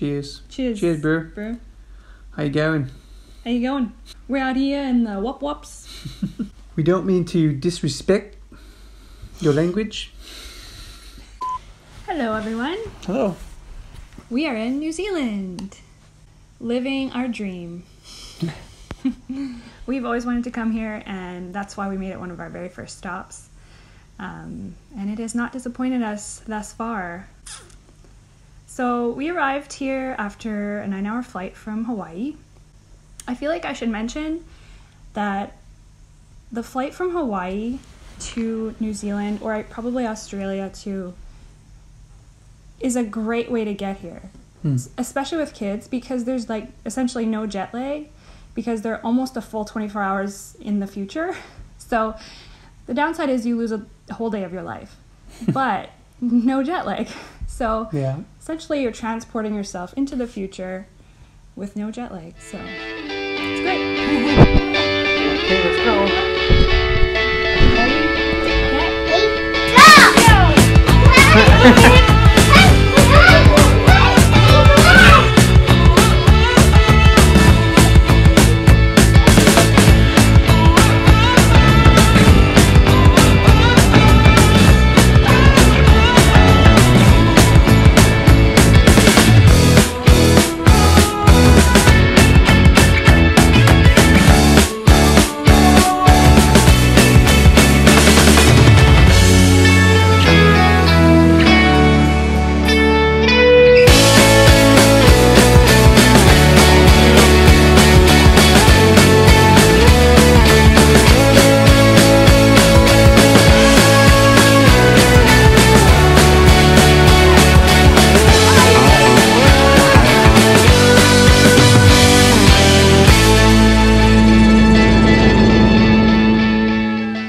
Cheers. Cheers. Cheers, bro. Bro. How you going? How you going? We're out here in the whops. We don't mean to disrespect your language. Hello, everyone. Hello. We are in New Zealand, living our dream. We've always wanted to come here, and that's why we made it one of our very first stops. And it has not disappointed us thus far. So we arrived here after a 9-hour flight from Hawaii. I feel like I should mention that the flight from Hawaii to New Zealand, or probably Australia too, is a great way to get here. Especially with kids, because there's like essentially no jet lag, because they're almost a full 24 hours in the future. So the downside is you lose a whole day of your life, but no jet lag. So Yeah. essentially you're transporting yourself into the future with no jet lag. So it's great. Okay, let's go.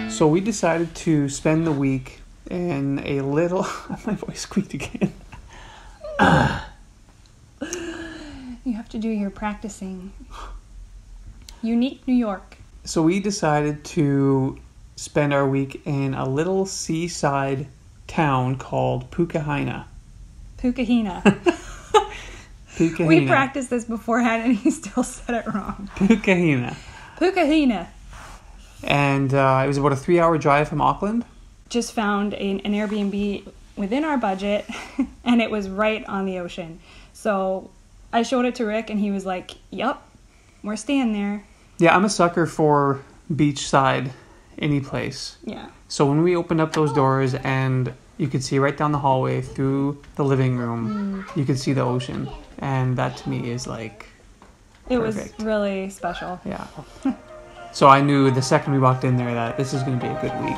So we decided to spend the week in a little... My voice squeaked again. You have to do your practicing. Unique New York. So we decided to spend our week in a little seaside town called Pukehina. Pukehina. Pukehina. We practiced this beforehand and he still said it wrong. Pukehina. Pukehina. And it was about a 3-hour drive from Auckland. Just found an Airbnb within our budget and it was right on the ocean. So I showed it to Rick and he was like, yup, we're staying there. Yeah, I'm a sucker for beachside, any place. Yeah. So when we opened up those doors and you could see right down the hallway through the living room, you could see the ocean. And that to me is like It perfect. was really special. Yeah. So I knew the second we walked in there that this is going to be a good week.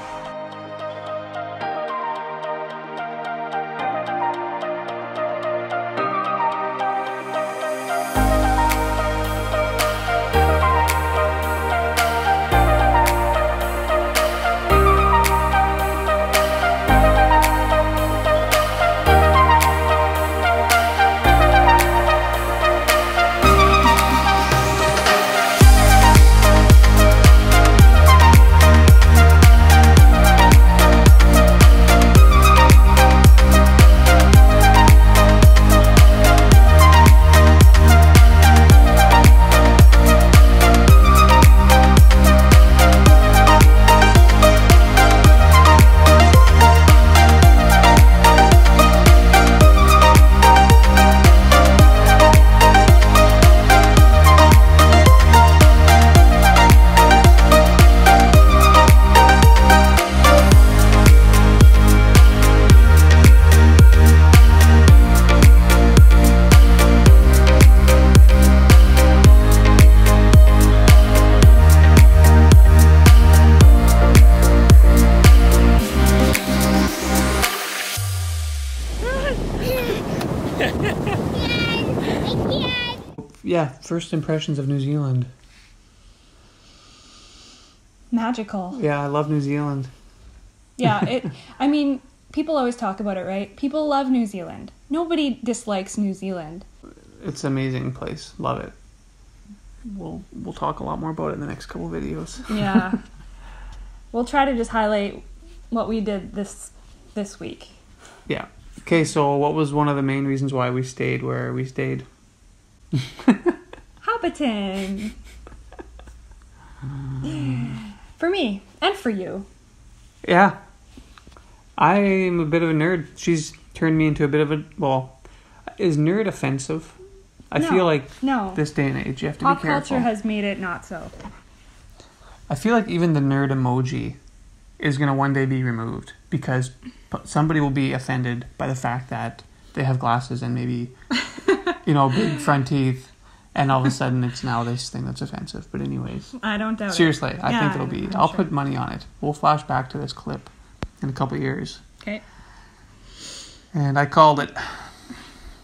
Yeah, first impressions of New Zealand. Magical. Yeah, I love New Zealand. Yeah, I mean, people always talk about it, right? People love New Zealand. Nobody dislikes New Zealand. It's an amazing place. Love it. We'll talk a lot more about it in the next couple videos. Yeah. We'll try to just highlight what we did this week. Yeah. Okay, so what was one of the main reasons why we stayed where we stayed? Hobbiton. For me and for you. Yeah. I'm a bit of a nerd. She's turned me into a bit of a... Well, is nerd offensive? I feel like this day and age you have to be careful. Pop culture has made it not so. I feel like even the nerd emoji is going to one day be removed because somebody will be offended by the fact that they have glasses and maybe, big front teeth, and all of a sudden it's now this thing that's offensive. But anyways. I don't doubt seriously, it. I think it'll be. I'll put money on it. We'll flash back to this clip in a couple of years. Okay. And I called it.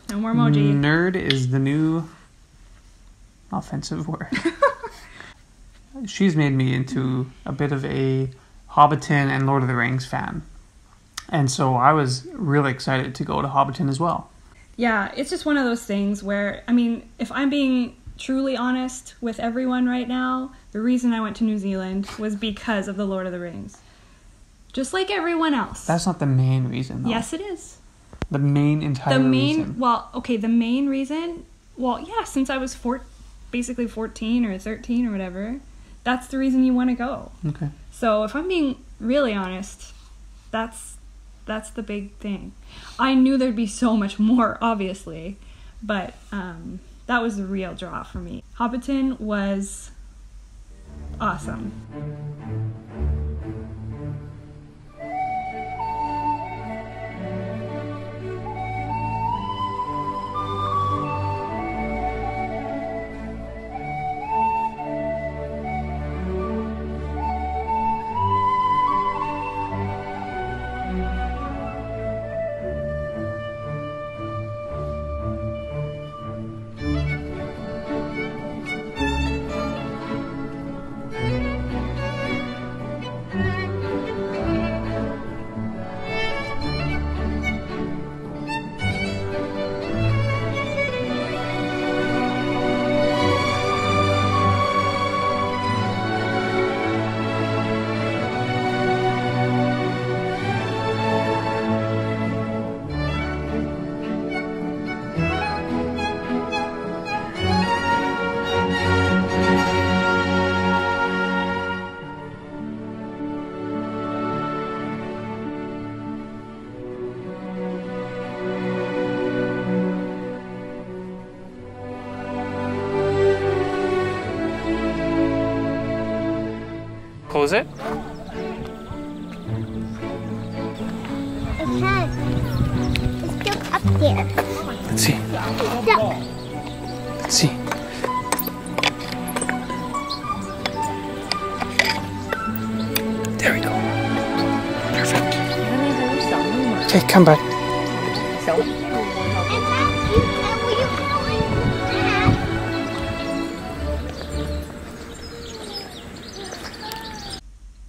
No more emoji. Nerd is the new offensive word. She's made me into a bit of a Hobbiton and Lord of the Rings fan. And so I was really excited to go to Hobbiton as well. Yeah, it's just one of those things where, if I'm being truly honest with everyone right now, the reason I went to New Zealand was because of the Lord of the Rings. Just like everyone else. That's not the main reason, though. Yes, it is. The main reason. The main reason, since I was basically 14 or 13 or whatever, that's the reason you want to go. Okay. So if I'm being really honest, that's the big thing. I knew there'd be so much more, obviously, but that was the real draw for me. Hobbiton was awesome. Close it? It has. It's stuck up there. Let's see. Stuck. Let's see. There we go. Perfect. Okay, come back.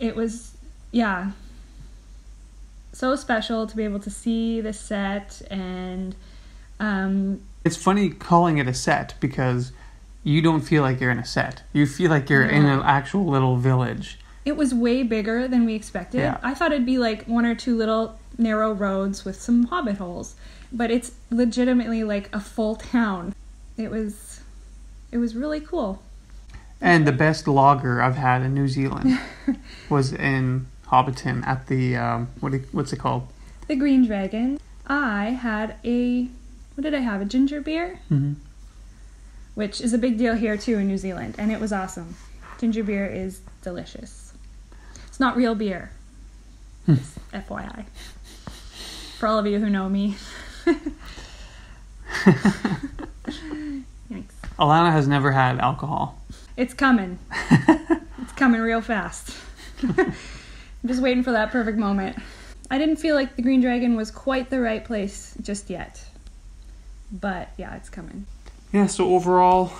It was, so special to be able to see the set, and it's funny calling it a set because you don't feel like you're in a set. You feel like you're in an actual little village. It was way bigger than we expected. Yeah. I thought it'd be like one or two little narrow roads with some hobbit holes, but it's legitimately like a full town. It was really cool. And the best lager I've had in New Zealand was in Hobbiton at the, what's it called? The Green Dragon. I had a ginger beer? Mm-hmm. Which is a big deal here too in New Zealand, and it was awesome. Ginger beer is delicious. It's not real beer. Just FYI. For all of you who know me. Thanks. Alana has never had alcohol. It's coming. It's coming real fast. I'm just waiting for that perfect moment. I didn't feel like the Green Dragon was quite the right place just yet. But yeah, it's coming. Yeah, so overall,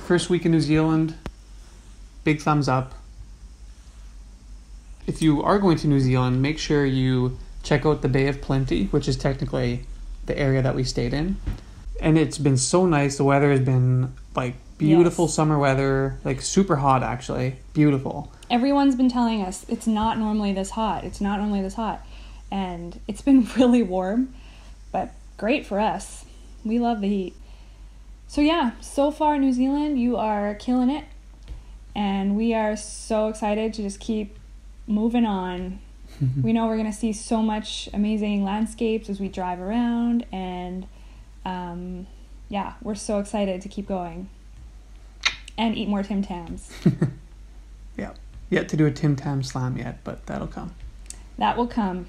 first week in New Zealand, big thumbs up. If you are going to New Zealand, make sure you check out the Bay of Plenty, which is technically the area that we stayed in. And it's been so nice. The weather has been like beautiful summer weather, like super hot actually. Beautiful. Everyone's been telling us it's not normally this hot. It's not normally this hot. and it's been really warm, but great for us. We love the heat. So yeah, so far New Zealand, you are killing it, and we are so excited to just keep moving on. We know we're going to see so much amazing landscapes as we drive around, and yeah, we're so excited to keep going and eat more Tim Tams. Yeah. Yet to do a Tim Tam slam yet, but that'll come. That will come.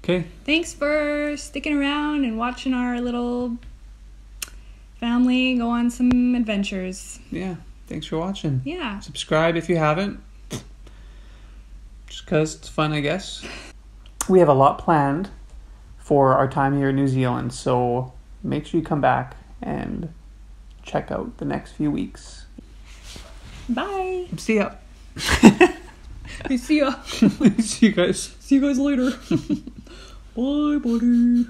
Okay. Thanks for sticking around and watching our little family go on some adventures. Yeah. Thanks for watching. Yeah. Subscribe if you haven't. Just because it's fun, I guess. We have a lot planned for our time here in New Zealand, so make sure you come back and check out the next few weeks. Bye. See ya. See ya. See you guys. See you guys later. Bye, buddy.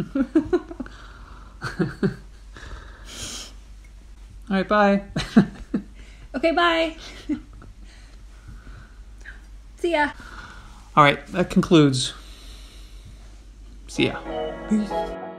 All right, bye. Okay, bye. See ya. All right, that concludes. See ya. Peace.